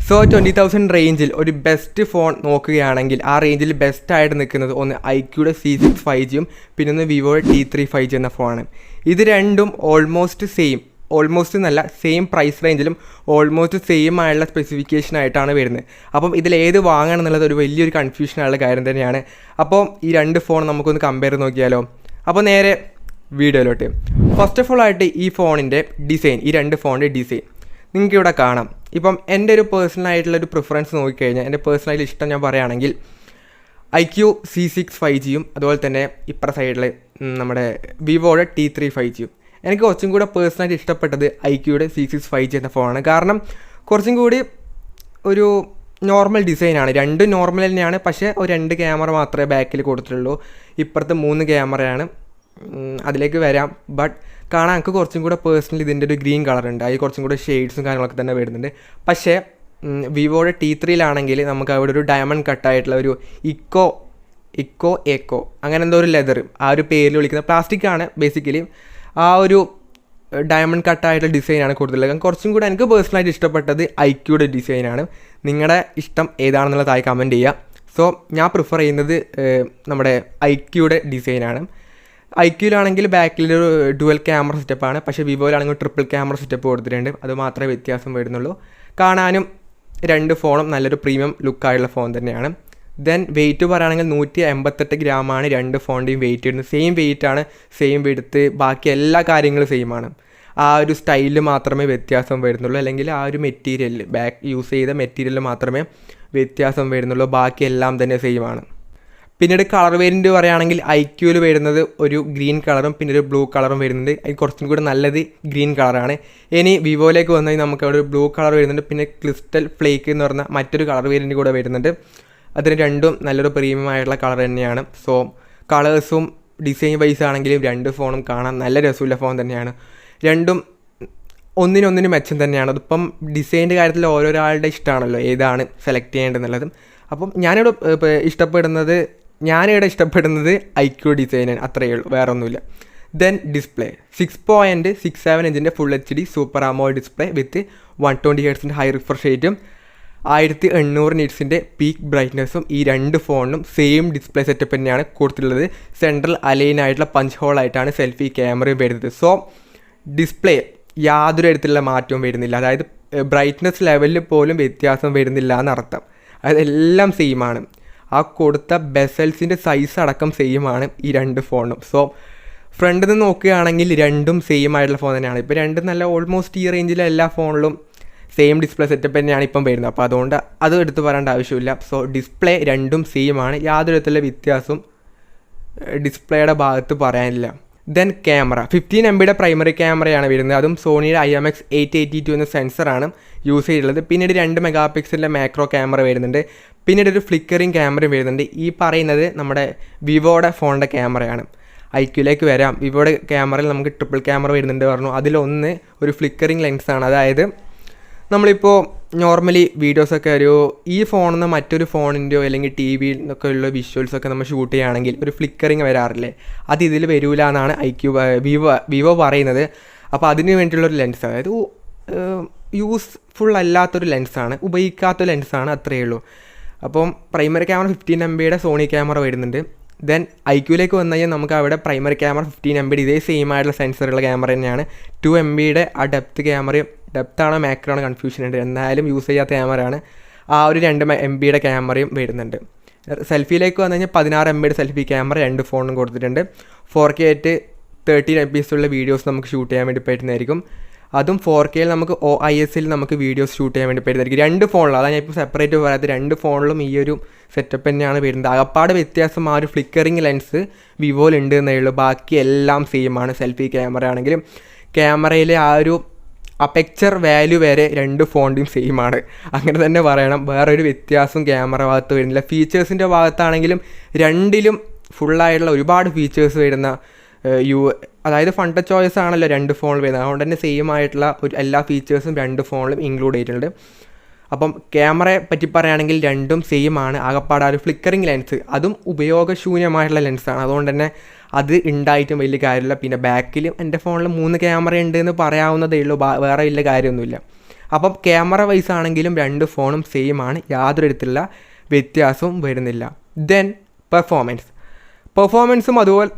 So 20,000 റേഞ്ചിൽ ഒരു best phone നോക്കുകയാണെങ്കിൽ ആ റേഞ്ചിൽ ബെസ്റ്റായിട്ട് നിൽക്കുന്നത് ഒന്ന് ഐക്യൂടെ C6 5G പിന്നെ ഒന്ന് വിവോയുടെ T3 5G എന്ന ഫോണാണ്. ഇത് രണ്ടും ഓൾമോസ്റ്റ് എന്നല്ല സെയിം പ്രൈസ് റേഞ്ചിലും ഓൾമോസ്റ്റ് സെയിം ആയുള്ള സ്പെസിഫിക്കേഷനായിട്ടാണ് വരുന്നത്. അപ്പം ഇതിലേത് വാങ്ങണം എന്നുള്ളത് ഒരു വലിയൊരു കൺഫ്യൂഷനായുള്ള കാര്യം തന്നെയാണ്. അപ്പോൾ ഈ രണ്ട് ഫോൺ നമുക്കൊന്ന് കമ്പയർ നോക്കിയാലോ. അപ്പോൾ നേരെ വീഡിയോയിലോട്ട്. ഫസ്റ്റ് ഓഫ് ഓൾ ആയിട്ട് ഈ ഫോണിൻ്റെ ഡിസൈൻ, ഈ രണ്ട് ഫോണിൻ്റെ ഡിസൈൻ നിങ്ങൾക്ക് ഇവിടെ കാണാം. ഇപ്പം എൻ്റെ ഒരു പേഴ്സണലായിട്ടുള്ളൊരു പ്രിഫറൻസ് നോക്കിക്കഴിഞ്ഞാൽ എൻ്റെ പേഴ്സണലായിട്ട് ഇഷ്ടം ഞാൻ പറയുകയാണെങ്കിൽ ഐക്യു C6 5G അതുപോലെ തന്നെ ഇപ്പുറ സൈഡിൽ നമ്മുടെ വിവോയുടെ T3 5G. എനിക്ക് കുറച്ചും കൂടെ പേഴ്സണലായിട്ട് ഇഷ്ടപ്പെട്ടത് ഐക്യൂയുടെ C6 5G എന്ന ഫോണാണ്. കാരണം കുറച്ചും കൂടി ഒരു നോർമൽ ഡിസൈനാണ്. രണ്ടും നോർമൽ തന്നെയാണ്, പക്ഷേ ഒരു 2 ക്യാമറ മാത്രമേ ബാക്കിൽ കൊടുത്തിട്ടുള്ളൂ. ഇപ്പുറത്ത് 3 ക്യാമറയാണ്. അതിലേക്ക് വരാം. ബട്ട് കാണാൻ എനിക്ക് കുറച്ചും കൂടെ പേഴ്സണലി ഇതിൻ്റെ ഒരു ഗ്രീൻ കളറുണ്ട്, അതിൽ കുറച്ചും കൂടെ ഷെയ്ഡ്സും കാര്യങ്ങളൊക്കെ തന്നെ വരുന്നുണ്ട്. പക്ഷേ വിവോയുടെ T3 നമുക്ക് അവിടെ ഒരു ഡയമണ്ട് കട്ടായിട്ടുള്ള ഒരു ഇക്കോ അങ്ങനെ എന്തോ ഒരു ലെതർ, ആ ഒരു പേരിൽ വിളിക്കുന്ന പ്ലാസ്റ്റിക്കാണ് ബേസിക്കലി. ആ ഒരു ഡയമണ്ട് കട്ടായിട്ടുള്ള ഡിസൈനാണ് കൂടുതൽ. കുറച്ചും കൂടെ എനിക്ക് പേഴ്സണലായിട്ട് ഇഷ്ടപ്പെട്ടത് ഐക്യൂയുടെ ഡിസൈനാണ്. നിങ്ങളുടെ ഇഷ്ടം ഏതാണെന്നുള്ള താഴെ കമൻറ്റ് ചെയ്യുക. സോ ഞാൻ പ്രിഫർ ചെയ്യുന്നത് നമ്മുടെ ഐക്യൂയുടെ ഡിസൈനാണ്. ഐക്യൂലാണെങ്കിൽ ബാക്കിലൊരു ഡുവൽ ക്യാമറ സെറ്റപ്പാണ്, പക്ഷേ വിവോയിലാണെങ്കിൽ ട്രിപ്പിൾ ക്യാമറ സെറ്റപ്പ് കൊടുത്തിട്ടുണ്ട്. അത് മാത്രമേ വ്യത്യാസം വരുന്നുള്ളൂ. കാണാനും രണ്ട് ഫോണും നല്ലൊരു പ്രീമിയം ലുക്കായുള്ള ഫോൺ തന്നെയാണ്. ദെൻ വെയിറ്റ് പറയുകയാണെങ്കിൽ 188 ഗ്രാമാണ് രണ്ട് ഫോണിൻ്റെയും വെയിറ്റ് വരുന്നത്. സെയിം വെയിറ്റാണ്, സെയിം വെടുത്ത്, ബാക്കി എല്ലാ കാര്യങ്ങളും സെയിമാണ്. ആ ഒരു സ്റ്റൈലിൽ മാത്രമേ വ്യത്യാസം വരുന്നുള്ളൂ, അല്ലെങ്കിൽ ആ ഒരു മെറ്റീരിയൽ ബാക്ക് യൂസ് ചെയ്ത മെറ്റീരിയൽ മാത്രമേ വ്യത്യാസം വരുന്നുള്ളൂ. ബാക്കി എല്ലാം തന്നെ സെയിമാണ്. പിന്നീട് കളർ വേരിയൻറ്റ് പറയുകയാണെങ്കിൽ ഐക്യൂവിൽ വരുന്നത് ഒരു ഗ്രീൻ കളറും പിന്നെ ഒരു ബ്ലൂ കളറും വരുന്നുണ്ട്. അതിൽ കുറച്ചും കൂടി നല്ലത് ഗ്രീൻ കളറാണ്. ഇനി വിവോയിലേക്ക് വന്നാൽ നമുക്ക് അവിടെ ഒരു ബ്ലൂ കളർ വരുന്നുണ്ട്, പിന്നെ ക്രിസ്റ്റൽ ഫ്ലേക്ക് എന്ന് പറഞ്ഞ മറ്റൊരു കളർ വേരിയൻറ്റ് കൂടെ വരുന്നുണ്ട്. അതിന് രണ്ടും നല്ലൊരു പ്രീമിയം ആയിട്ടുള്ള കളർ തന്നെയാണ്. സോ കളേഴ്സും ഡിസൈൻ വൈസ് ആണെങ്കിലും രണ്ട് ഫോണും കാണാൻ നല്ല രസമുള്ള ഫോൺ തന്നെയാണ്. രണ്ടും ഒന്നിനൊന്നിന് മെച്ചം തന്നെയാണ്. അതിപ്പം ഡിസൈൻ്റെ കാര്യത്തിൽ ഓരോരാളുടെ ഇഷ്ടമാണല്ലോ ഏതാണ് സെലക്ട് ചെയ്യേണ്ടതെന്നുള്ളത്. അപ്പം ഞാനിവിടെ ഇഷ്ടപ്പെടുന്നത് ഐക്യു ഡിസൈനാണ്, അത്രയേ ഉള്ളൂ, വേറെ ഒന്നുമില്ല. ദെൻ ഡിസ്പ്ലേ 6.67 ഇഞ്ചിൻ്റെ full HD super AMOLED display വിത്ത് 120 Hz ഹൈ റിഫ്രഷ് റേറ്റും 1800 നിറ്റ്സിൻ്റെ പീക്ക് ബ്രൈറ്റ്നസ്സും ഈ രണ്ട് ഫോണിനും സെയിം ഡിസ്പ്ലേ സെറ്റപ്പ് തന്നെയാണ് കൊടുത്തിട്ടുള്ളത്. സെൻട്രൽ അലൈൻ ആയിട്ടുള്ള പഞ്ച് ഹോൾ ആയിട്ടാണ് സെൽഫി ക്യാമറയും വരുന്നത്. സോ ഡിസ്പ്ലേ യാതൊരു തരത്തിലുള്ള മാറ്റവും വരുന്നില്ല, അതായത് ബ്രൈറ്റ്നസ് ലെവലിൽ പോലും വ്യത്യാസം വരുന്നില്ല എന്നർത്ഥം. അതായത് എല്ലാം സെയിമാണ്. ആ കൊടുത്ത ബെസൽസിൻ്റെ സൈസ് അടക്കം സെയിമാണ് ഈ രണ്ട് ഫോണും. സോ ഫ്രണ്ടിൽ നിന്ന് നോക്കുകയാണെങ്കിൽ രണ്ടും സെയിം ആയിട്ടുള്ള ഫോൺ തന്നെയാണ്. ഇപ്പോൾ രണ്ടും നല്ല ഓൾമോസ്റ്റ് ഈ റേഞ്ചിലെ എല്ലാ ഫോണിലും സെയിം ഡിസ്പ്ലേ സെറ്റപ്പ് തന്നെയാണ് ഇപ്പം വരുന്നത്. അപ്പോൾ അതുകൊണ്ട് അത് എടുത്ത് പറയേണ്ട ആവശ്യമില്ല. സോ ഡിസ്പ്ലേ രണ്ടും സെയിമാണ്, യാതൊരു തരത്തിലുള്ള വ്യത്യാസവും ഡിസ്പ്ലേയുടെ ഭാഗത്ത് പറയാനില്ല. ദെൻ ക്യാമറ 15 MB പ്രൈമറി ക്യാമറയാണ് വരുന്നത്. അതും സോണിയുടെ IMX882 എന്ന സെൻസറാണ് യൂസ് ചെയ്തിട്ടുള്ളത്. പിന്നീട് 2 MP മാക്രോ ക്യാമറ വരുന്നുണ്ട്. പിന്നീട് ഒരു ഫ്ലിക്കറിങ് ക്യാമറയും വരുന്നുണ്ട്. ഈ പറയുന്നത് നമ്മുടെ വിവോയുടെ ഫോണിൻ്റെ ക്യാമറയാണ്. ഐക്യൂലേക്ക് വരാം. വിവോയുടെ ക്യാമറയിൽ നമുക്ക് ട്രിപ്പിൾ ക്യാമറ വരുന്നുണ്ട് പറഞ്ഞു. അതിലൊന്ന് ഒരു ഫ്ലിക്കറിങ് ലെൻസാണ്. അതായത് നമ്മളിപ്പോൾ നോർമലി വീഡിയോസൊക്കെ ഈ ഫോണിൽ നിന്ന് മറ്റൊരു ഫോണിൻ്റെയോ അല്ലെങ്കിൽ TV-യിൽ നിന്നൊക്കെ ഉള്ള വിഷ്വൽസൊക്കെ നമ്മൾ ഷൂട്ട് ചെയ്യുകയാണെങ്കിൽ ഒരു ഫ്ലിക്കറിങ് വരാറില്ലേ, അത് ഇതിൽ വരില്ല എന്നാണ് വിവോ പറയുന്നത്. അപ്പോൾ അതിന് വേണ്ടിയിട്ടുള്ളൊരു ലെൻസ്, അതായത് യൂസ്ഫുൾ അല്ലാത്തൊരു ലെൻസാണ്, ഉപയോഗിക്കാത്ത ലെൻസാണ്, അത്രയേ ഉള്ളൂ. അപ്പം primary camera 15 MB Sony camera വരുന്നുണ്ട്. ദെൻ ഐക്യൂലേക്ക് വന്നു കഴിഞ്ഞാൽ നമുക്ക് അവിടെ പ്രൈമറി ക്യാമറ 15 MB ഇതേ സെയിം ആയിട്ടുള്ള സെൻസറുള്ള ക്യാമറ തന്നെയാണ്. 2 MB ആ ഡെപ്താണോ മാക്രോണോ കൺഫ്യൂഷൻ ഉണ്ട്, എന്നാലും യൂസ് ചെയ്യാത്ത ക്യാമറയാണ്. ആ ഒരു 2 MB ക്യാമറയും വരുന്നുണ്ട്. സെൽഫിയിലേക്ക് വന്നു കഴിഞ്ഞാൽ 16 MB സെൽഫി ക്യാമറ രണ്ട് ഫോണും കൊടുത്തിട്ടുണ്ട്. 4K 30 FPS ഉള്ള വീഡിയോസ് നമുക്ക് ഷൂട്ട് ചെയ്യാൻ വേണ്ടി പറ്റുന്നതായിരിക്കും. അതും 4Kയിൽ നമുക്ക് OIS-ൽ നമുക്ക് വീഡിയോസ് ഷൂട്ട് ചെയ്യാൻ വേണ്ടി പറ്റുന്നതായിരിക്കും രണ്ട് ഫോണിലും. അതാണ് ഞാൻ ഇപ്പോൾ സെപ്പറേറ്റ് പറയാത്ത, രണ്ട് ഫോണിലും ഈ ഒരു സെറ്റപ്പ് തന്നെയാണ് വരുന്നത്. അകപ്പാട് വ്യത്യാസം ആ ഒരു ഫ്ലിക്കറിങ് ലെൻസ് വിവോയിലുണ്ട് എന്നേ ഉള്ളൂ, ബാക്കി എല്ലാം സെയിമാണ്. സെൽഫി ക്യാമറ ആണെങ്കിലും ക്യാമറയിലെ ആ ഒരു അപെക്ചർ വാല്യൂ വരെ രണ്ട് ഫോണിൻ്റെയും സെയിമാണ്, അങ്ങനെ തന്നെ പറയണം. വേറൊരു വ്യത്യാസം ക്യാമറ ഭാഗത്ത് വരുന്നില്ല. ഫീച്ചേഴ്സിൻ്റെ ഭാഗത്താണെങ്കിലും രണ്ടിലും ഫുള്ളായിട്ടുള്ള ഒരുപാട് ഫീച്ചേഴ്സ് വരുന്ന അതായത് ഫൺ ടച്ച് OS ആണല്ലോ രണ്ട് ഫോണിൽ വരുന്നത്. അതുകൊണ്ട് തന്നെ സെയിം ആയിട്ടുള്ള എല്ലാ ഫീച്ചേഴ്സും രണ്ട് ഫോണിലും ഇൻക്ലൂഡ് ചെയ്തിട്ടുണ്ട്. അപ്പം ക്യാമറയെ പറ്റി പറയുകയാണെങ്കിൽ രണ്ടും സെയിമാണ്. ആകപ്പാട് ആ ഒരു ഫ്ലിക്കറിങ് ലെൻസ് അതും ഉപയോഗശൂന്യമായിട്ടുള്ള ലെൻസാണ്. അതുകൊണ്ട് തന്നെ അത് ഉണ്ടായിട്ടും വലിയ കാര്യമില്ല. പിന്നെ ബാക്കിലും എൻ്റെ ഫോണിൽ 3 ക്യാമറ ഉണ്ട് എന്ന് പറയാവുന്നതേ ഉള്ളൂ, വേറെ വലിയ കാര്യമൊന്നുമില്ല. അപ്പം ക്യാമറ വൈസ് ആണെങ്കിലും രണ്ട് ഫോണും സെയിം ആണ്, യാതൊരു തരത്തിലുള്ള വ്യത്യാസവും വരുന്നില്ല. ദെൻ പെർഫോമൻസും അതുപോലെ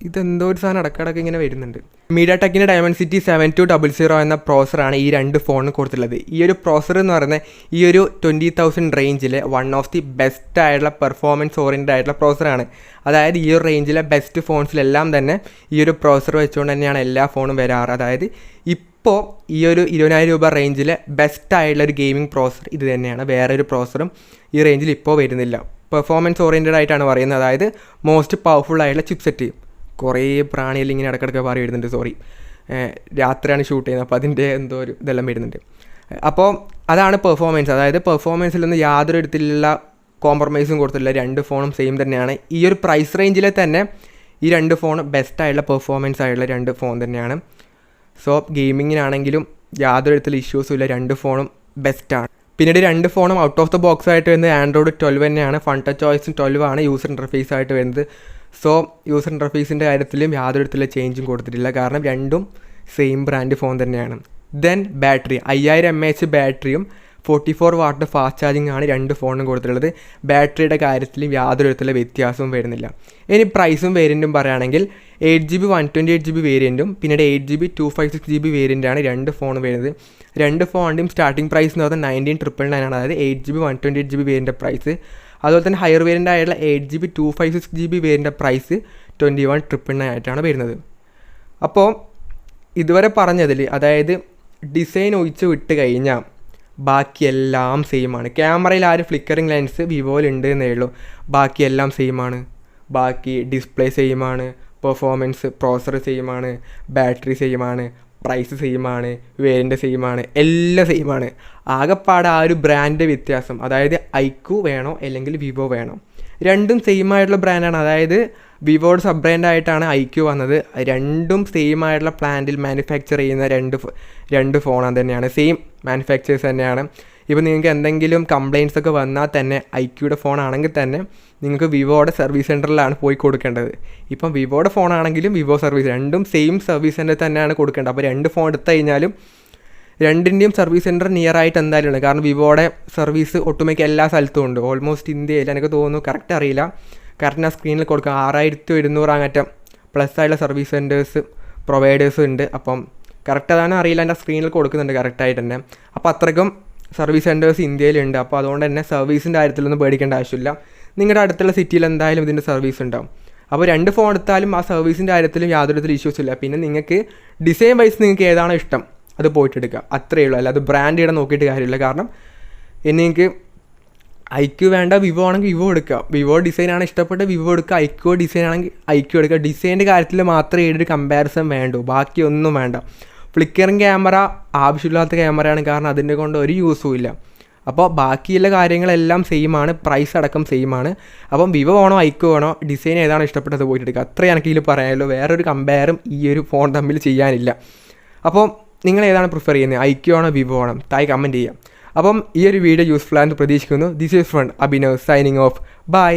ഇതെന്തോ ഒരു സാധനം ഇടയ്ക്കിടയ്ക്ക് ഇങ്ങനെ വരുന്നുണ്ട്. മീഡിയാടെക്കിൻ്റെ ഡയമൻസിറ്റി 7200 എന്ന പ്രോസറാണ് ഈ രണ്ട് ഫോണിന് കൊടുത്തിട്ടുള്ളത്. ഈ ഒരു പ്രോസർ എന്ന് പറയുന്നത് ഈ ഒരു 20,000 റേഞ്ചിലെ വൺ ഓഫ് ദി ബെസ്റ്റ് ആയിട്ടുള്ള പെർഫോമൻസ് ഓറിയൻറ്റഡ് ആയിട്ടുള്ള പ്രോസറാണ്. അതായത് ഈ ഒരു റേഞ്ചിലെ ബെസ്റ്റ് ഫോൺസിലെല്ലാം തന്നെ ഈ ഒരു പ്രോസർ വെച്ചുകൊണ്ട് തന്നെയാണ് എല്ലാ ഫോണും വരാറ്. അതായത് ഇപ്പോൾ ഈ ഒരു 20,000 രൂപ റേഞ്ചിലെ ബെസ്റ്റ് ആയിട്ടുള്ള ഒരു ഗെയിമിംഗ് പ്രോസർ ഇത് തന്നെയാണ്. വേറെ ഒരു പ്രോസറും ഈ റേഞ്ചിൽ ഇപ്പോൾ വരുന്നില്ല. പെർഫോമൻസ് ഓറിയൻറ്റഡ് ആയിട്ടാണ് പറയുന്നത്. അതായത് മോസ്റ്റ് പവർഫുൾ ആയിട്ടുള്ള ചിപ്സെറ്റ്. കുറേ പ്രാണിയിൽ ഇങ്ങനെ ഇടയ്ക്കിടയ്ക്ക് പറയും വരുന്നുണ്ട്. സോറി, രാത്രിയാണ് ഷൂട്ട് ചെയ്യുന്നത്, അപ്പോൾ അതിൻ്റെ എന്തോ ഒരു ഇതെല്ലാം വരുന്നുണ്ട്. അപ്പോൾ അതാണ് പെർഫോമൻസ്. അതായത് പെർഫോമൻസിലൊന്നും യാതൊരു തരത്തിലുള്ള കോംപ്രമൈസും കൊടുത്തില്ല. രണ്ട് ഫോണും സെയിം തന്നെയാണ്. ഈ ഒരു പ്രൈസ് റേഞ്ചിൽ തന്നെ ഈ രണ്ട് ഫോണും ബെസ്റ്റായിട്ടുള്ള പെർഫോമൻസ് ആയിട്ടുള്ള രണ്ട് ഫോൺ തന്നെയാണ്. സോ ഗെയിമിങ്ങിനാണെങ്കിലും യാതൊരു തരത്തിലുള്ള ഇഷ്യൂസും ഇല്ല, രണ്ട് ഫോണും ബെസ്റ്റാണ്. പിന്നീട് രണ്ട് ഫോണും ഔട്ട് ഓഫ് ദ ബോക്സ് ആയിട്ട് വരുന്നത് ആൻഡ്രോയിഡ് 12 തന്നെയാണ്. ഫൺ ടച്ച് OS 12 ആണ് യൂസർ ഇൻ്റർഫേസ് ആയിട്ട് വരുന്നത്. സോ യൂസർ ഇൻ്റർഫേസിൻ്റെ കാര്യത്തിലും യാതൊരു തരത്തിലുള്ള ചേഞ്ചും കൊടുത്തിട്ടില്ല, കാരണം രണ്ടും സെയിം ബ്രാൻഡ് ഫോൺ തന്നെയാണ്. Then battery 5000 mAh ബാറ്ററിയും 44 what fast charging ആണ് രണ്ട് ഫോണും കൊടുത്തിട്ടുള്ളത്. ബാറ്ററിയുടെ കാര്യത്തിലും യാതൊരു തരത്തിലുള്ള വ്യത്യാസവും വരുന്നില്ല. ഇനി പ്രൈസും വേരിയൻറ്റും പറയുകയാണെങ്കിൽ 8GB 128GB വേരിയൻറ്റും പിന്നീട് 8GB 256GB വേരിയൻ്റാണ് രണ്ട് ഫോൺ വരുന്നത്. രണ്ട് ഫോണിൻ്റെയും സ്റ്റാർട്ടിംഗ് പ്രൈസ് എന്ന് പറഞ്ഞാൽ 19,999 ആണ്. അതായത് 8GB 128GB വേരിയൻ്റെ പ്രൈസ്. അതുപോലെ തന്നെ ഹയർ വേരിയൻ്റ് ആയിട്ടുള്ള 8GB 256GB വേരിയൻ്റെ പ്രൈസ് 21,999 ആയിട്ടാണ് വരുന്നത്. അപ്പോൾ ഇതുവരെ പറഞ്ഞതിൽ അതായത് ഡിസൈൻ ഒഴിച്ച് വിട്ട് കഴിഞ്ഞാൽ ബാക്കിയെല്ലാം സെയിമാണ്. ക്യാമറയിൽ ആ ഒരു ഫ്ലിക്കറിങ് ലെൻസ് വിവോയിലുണ്ട് എന്നേ ഉള്ളൂ, ബാക്കിയെല്ലാം സെയിമാണ്. ബാക്കി ഡിസ്പ്ലേ സെയിമാണ്, പെർഫോമൻസ് പ്രോസർ സെയിമാണ്, ബാറ്ററി സെയിമാണ്, പ്രൈസ് സെയിമാണ്, വേരിയൻ്റ് സെയിമാണ്, എല്ലാം സെയിമാണ്. ആകെപ്പാടെ ആ ഒരു ബ്രാൻഡ് വ്യത്യാസം, അതായത് ഐക്യു വേണോ അല്ലെങ്കിൽ വിവോ വേണോ, രണ്ടും സെയിം ആയിട്ടുള്ള ബ്രാൻഡാണ്. അതായത് വിവോയുടെ സബ് ബ്രാൻഡായിട്ടാണ് ഐക്യു വന്നത്. രണ്ടും സെയിം ആയിട്ടുള്ള പ്ലാന്റിൽ മാനുഫാക്ചർ ചെയ്യുന്ന രണ്ട് ഫോണാണ് തന്നെയാണ്, സെയിം മാനുഫാക്ചേഴ്സ് തന്നെയാണ്. ഇപ്പോൾ നിങ്ങൾക്ക് എന്തെങ്കിലും കംപ്ലയിൻറ്റ്സ് ഒക്കെ വന്നാൽ തന്നെ ഐക്യൂയുടെ ഫോൺ ആണെങ്കിൽ തന്നെ നിങ്ങൾക്ക് വിവോയുടെ സർവീസ് സെൻറ്ററിലാണ് പോയി കൊടുക്കേണ്ടത്. ഇപ്പം വിവോയുടെ ഫോണാണെങ്കിലും വിവോ സർവീസ്, രണ്ടും സെയിം സർവീസ് സെൻറ്ററിൽ തന്നെയാണ് കൊടുക്കേണ്ടത്. അപ്പോൾ രണ്ട് ഫോൺ എടുത്തു കഴിഞ്ഞാലും രണ്ടിൻ്റെയും സർവീസ് സെൻറ്റർ നിയർ ആയിട്ട് എന്തായാലും ഉണ്ട്. കാരണം വിവോയുടെ സർവീസ് ഒട്ടുമിക്ക എല്ലാ സ്ഥലത്തും ഉണ്ട്, ഓൾമോസ്റ്റ് ഇന്ത്യയിൽ. എനിക്ക് തോന്നുന്നു, കറക്റ്റ് അറിയില്ല, കറക്റ്റ് ആ സ്ക്രീനിൽ കൊടുക്കുക 6700 അങ്ങറ്റം പ്ലസ് ആയിട്ടുള്ള സർവീസ് സെൻറ്റേഴ്സ് പ്രൊവൈഡേഴ്സ് ഉണ്ട്. അപ്പം കറക്റ്റ് അതാണ് അറിയില്ല, എൻ്റെ സ്ക്രീനിൽ കൊടുക്കുന്നുണ്ട് കറക്റ്റായിട്ട് തന്നെ. അപ്പോൾ അത്രയ്ക്കും സർവീസ് സെൻറ്റേഴ്സ് ഇന്ത്യയിലുണ്ട്. അപ്പോൾ അതുകൊണ്ട് തന്നെ സർവീസിൻ്റെ കാര്യത്തിലൊന്നും പേടിക്കേണ്ട ആവശ്യമില്ല. നിങ്ങളുടെ അടുത്തുള്ള സിറ്റിയിൽ എന്തായാലും ഇതിൻ്റെ സർവീസ് ഉണ്ടാവും. അപ്പോൾ രണ്ട് ഫോൺ എടുത്താലും ആ സർവീസിൻ്റെ കാര്യത്തിലും യാതൊരു തരത്തിലും ഇഷ്യൂസ് ഇല്ല. പിന്നെ നിങ്ങൾക്ക് ഡിസൈൻ വൈസ് നിങ്ങൾക്ക് ഏതാണോ ഇഷ്ടം അത് പോയിട്ട് എടുക്കുക, അത്രയേ ഉള്ളൂ. അല്ലാതെ ബ്രാൻഡ് ഇവിടെ നോക്കിയിട്ട് കാര്യമില്ല. കാരണം ഇനി നിങ്ങൾക്ക് ഐക്യു വേണ്ട വിവോ ആണെങ്കിൽ വിവോ എടുക്കുക, വിവോ ഡിസൈനാണ് ഇഷ്ടപ്പെട്ട വിവോ എടുക്കുക, ഐക്യു ഡിസൈൻ ആണെങ്കിൽ ഐക്യു എടുക്കുക. ഡിസൈൻ്റെ കാര്യത്തിൽ മാത്രമേ ഒരു കമ്പാരിസൺ വേണ്ടൂ, ബാക്കിയൊന്നും വേണ്ട. ഫ്ലിക്കറിങ് ക്യാമറ ആവശ്യമില്ലാത്ത ക്യാമറയാണ്, കാരണം അതിൻ്റെ കൊണ്ട് ഒരു യൂസും ഇല്ല. അപ്പോൾ ബാക്കിയുള്ള കാര്യങ്ങളെല്ലാം സെയിമാണ്, പ്രൈസ് അടക്കം സെയിമാണ്. അപ്പം വിവോ ആണോ ഐക്യു ആണോ ഡിസൈൻ ഏതാണോ ഇഷ്ടപ്പെട്ടത് പോയിട്ട് എടുക്കുക, അത്രയും എനിക്ക് ഇതിൽ പറയാനുള്ളൂ. വേറൊരു കമ്പയറും ഈ ഒരു ഫോൺ തമ്മിൽ ചെയ്യാനില്ല. അപ്പോൾ നിങ്ങൾ ഏതാണ് പ്രിഫർ ചെയ്യുന്നത്, ഐക്യു ആണോ വിവോ ആണോ, താഴെ കമൻറ്റ് ചെയ്യാം. അപ്പം ഈ ഒരു വീഡിയോ യൂസ്ഫുൾ ആണെന്ന് പ്രതീക്ഷിക്കുന്നു. This is from Abhinav signing off. By.